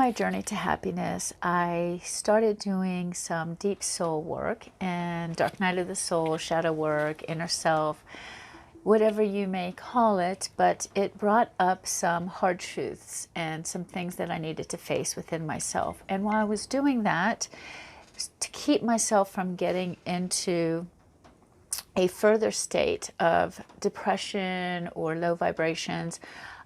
my journey to happiness, I started doing some deep soul work and dark night of the soul, shadow work, inner self, whatever you may call it, but it brought up some hard truths and some things that I needed to face within myself. And while I was doing that, to keep myself from getting into a further state of depression or low vibrations,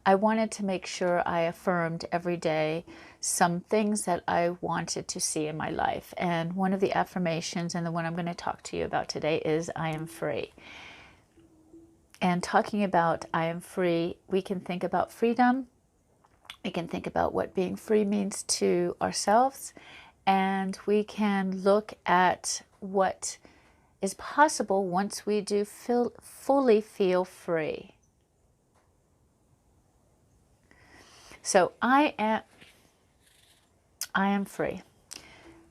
I wanted to make sure I affirmed every day some things that I wanted to see in my life. And one of the affirmations, and the one I'm going to talk to you about today, is I am free. And talking about I am free, we can think about freedom. We can think about what being free means to ourselves. And we can look at what is possible once we do fully feel free. So I am free.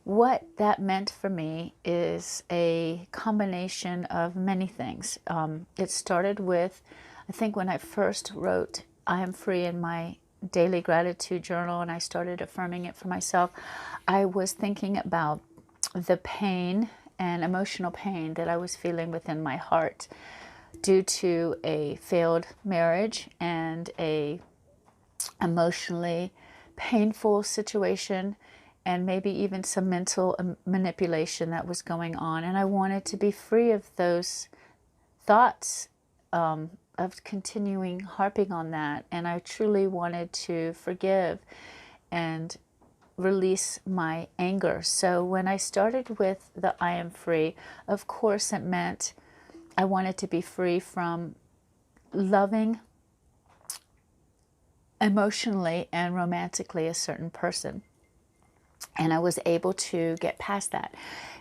What that meant for me is a combination of many things. It started with, I think when I first wrote I am free in my daily gratitude journal and I started affirming it for myself, I was thinking about the pain and emotional pain that I was feeling within my heart due to a failed marriage and a emotionally painful situation, and maybe even some mental manipulation that was going on. And I wanted to be free of those thoughts of continuing harping on that. And I truly wanted to forgive and release my anger. So when I started with the I am free, of course it meant I wanted to be free from loving emotionally and romantically a certain person. And I was able to get past that.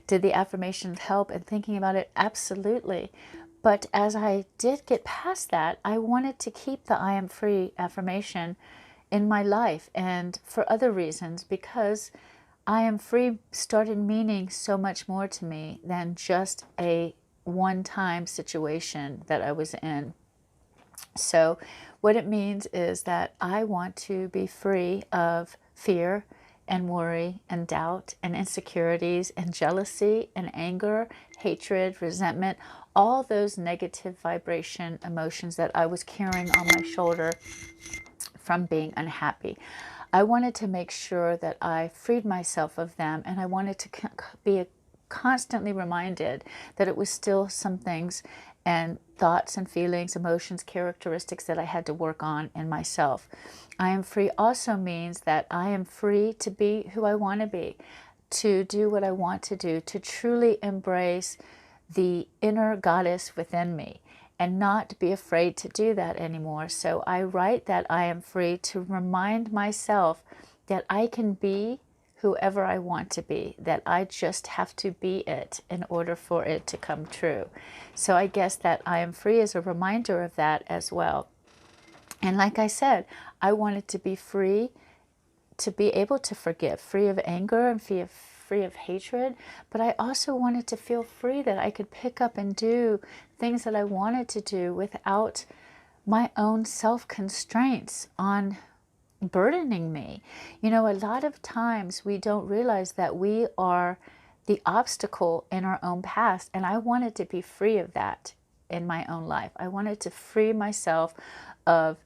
Did the affirmations help in thinking about it? Absolutely. But as I did get past that, I wanted to keep the I am free affirmation in my life, and for other reasons, because I am free started meaning so much more to me than just a one-time situation that I was in. So what it means is that I want to be free of fear and worry and doubt and insecurities and jealousy and anger, hatred, resentment, all those negative vibration emotions that I was carrying on my shoulder from being unhappy. I wanted to make sure that I freed myself of them, and I wanted to be constantly reminded that it was still some things and thoughts and feelings, emotions, characteristics that I had to work on in myself. I am free also means that I am free to be who I want to be, to do what I want to do, to truly embrace the inner goddess within me and not be afraid to do that anymore. So I write that I am free to remind myself that I can be whoever I want to be, that I just have to be it in order for it to come true. So I guess that I am free is a reminder of that as well. And like I said, I wanted to be free to be able to forgive, free of anger and free of hatred, but I also wanted to feel free that I could pick up and do things that I wanted to do without my own self-constraints on burdening me. You know, a lot of times we don't realize that we are the obstacle in our own past, and I wanted to be free of that in my own life. I wanted to free myself of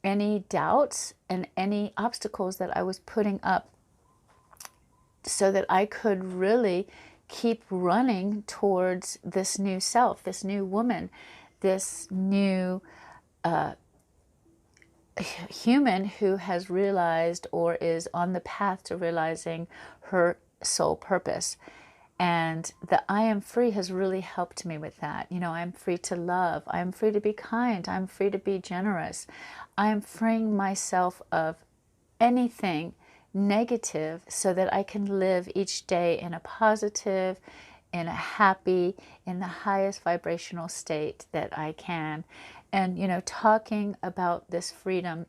any doubts and any obstacles that I was putting up so that I could really keep running towards this new self, this new woman, this new human who has realized or is on the path to realizing her soul purpose. And the I am free has really helped me with that. You know, I'm free to love. I'm free to be kind. I'm free to be generous. I am freeing myself of anything negative so that I can live each day in a positive, in a happy, in the highest vibrational state that I can. And, you know, talking about this freedom,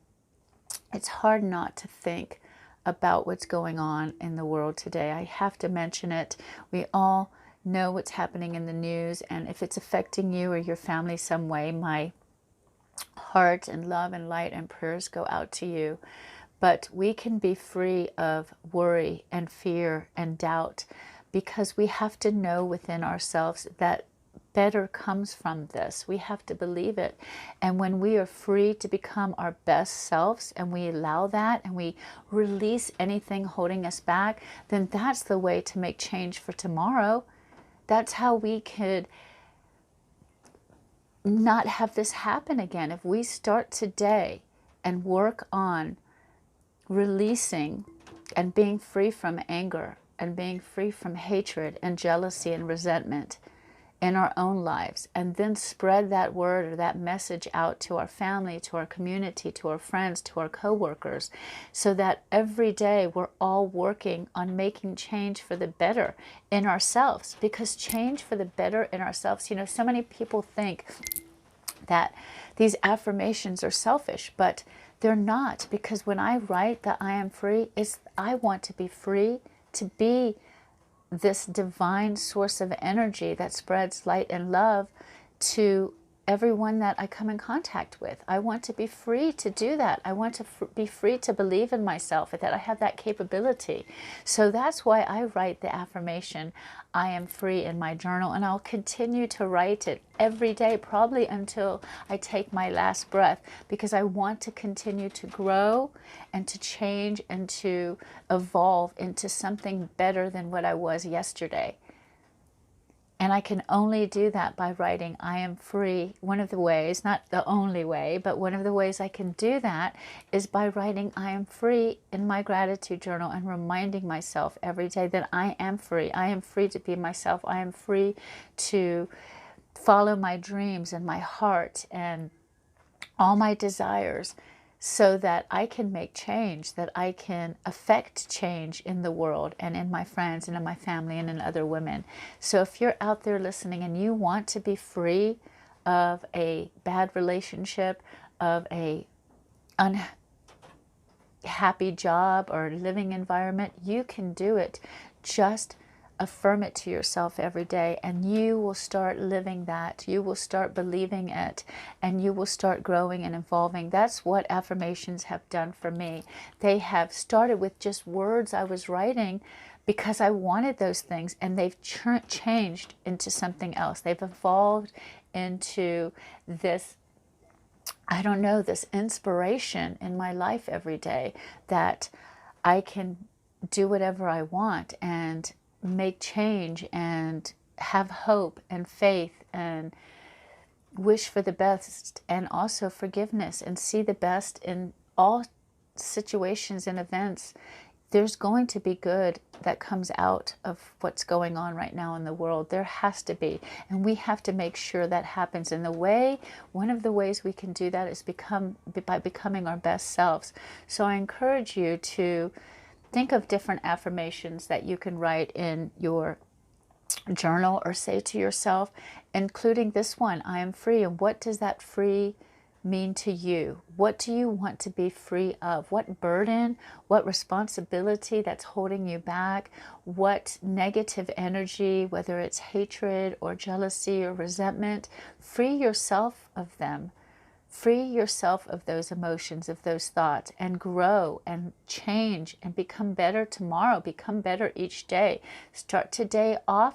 it's hard not to think about what's going on in the world today. I have to mention it. We all know what's happening in the news, and if it's affecting you or your family some way, my heart and love and light and prayers go out to you. But we can be free of worry and fear and doubt, because we have to know within ourselves that better comes from this. We have to believe it. And when we are free to become our best selves, and we allow that, and we release anything holding us back, then that's the way to make change for tomorrow. That's how we could not have this happen again. If we start today and work on releasing and being free from anger and being free from hatred and jealousy and resentment in our own lives, and then spread that word or that message out to our family, to our community, to our friends, to our co-workers, so that every day we're all working on making change for the better in ourselves. Because change for the better in ourselves, you know, so many people think that these affirmations are selfish, but they're not. Because when I write that I am free, I want to be free to be this divine source of energy that spreads light and love to everyone that I come in contact with. I want to be free to do that. I want to be free to believe in myself, that I have that capability. So that's why I write the affirmation, I am free, in my journal, and I'll continue to write it every day, probably until I take my last breath, because I want to continue to grow and to change and to evolve into something better than what I was yesterday. And I can only do that by writing, I am free. One of the ways, not the only way, but one of the ways I can do that is by writing, I am free, in my gratitude journal, and reminding myself every day that I am free. I am free to be myself. I am free to follow my dreams and my heart and all my desires, so that I can make change, that I can affect change in the world and in my friends and in my family and in other women. So if you're out there listening and you want to be free of a bad relationship, of a unhappy job or living environment, you can do it. Just affirm it to yourself every day, and you will start living that. You will start believing it, and you will start growing and evolving. That's what affirmations have done for me. They have started with just words I was writing because I wanted those things, and they've changed into something else. They've evolved into this, I don't know, this inspiration in my life every day, that I can do whatever I want and make change and have hope and faith and wish for the best, and also forgiveness, and see the best in all situations and events. There's going to be good that comes out of what's going on right now in the world. There has to be, and we have to make sure that happens. And one of the ways we can do that is by becoming our best selves. So I encourage you to think of different affirmations that you can write in your journal or say to yourself, including this one, I am free. And what does that free mean to you? What do you want to be free of? What burden, what responsibility that's holding you back? What negative energy, whether it's hatred or jealousy or resentment? Free yourself of them. Free yourself of those emotions, of those thoughts, and grow and change and become better tomorrow. Become better each day. Start today off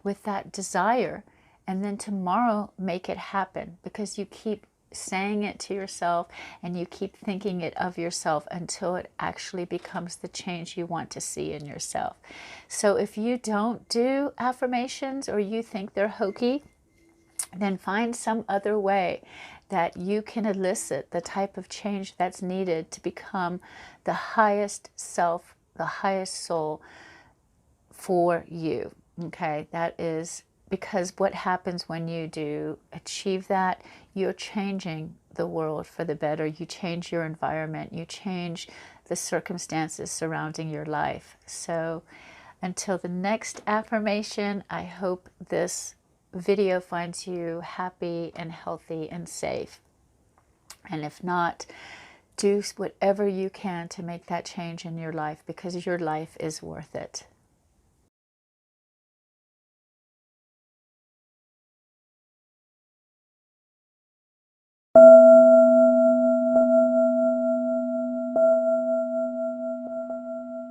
with that desire, and then tomorrow make it happen, because you keep saying it to yourself and you keep thinking it of yourself until it actually becomes the change you want to see in yourself. So if you don't do affirmations, or you think they're hokey, then find some other way that you can elicit the type of change that's needed to become the highest self, the highest soul for you. Okay, that is because what happens when you do achieve that, you're changing the world for the better. You change your environment, you change the circumstances surrounding your life. So until the next affirmation, I hope this video finds you happy and healthy and safe. And if not, do whatever you can to make that change in your life, because your life is worth it.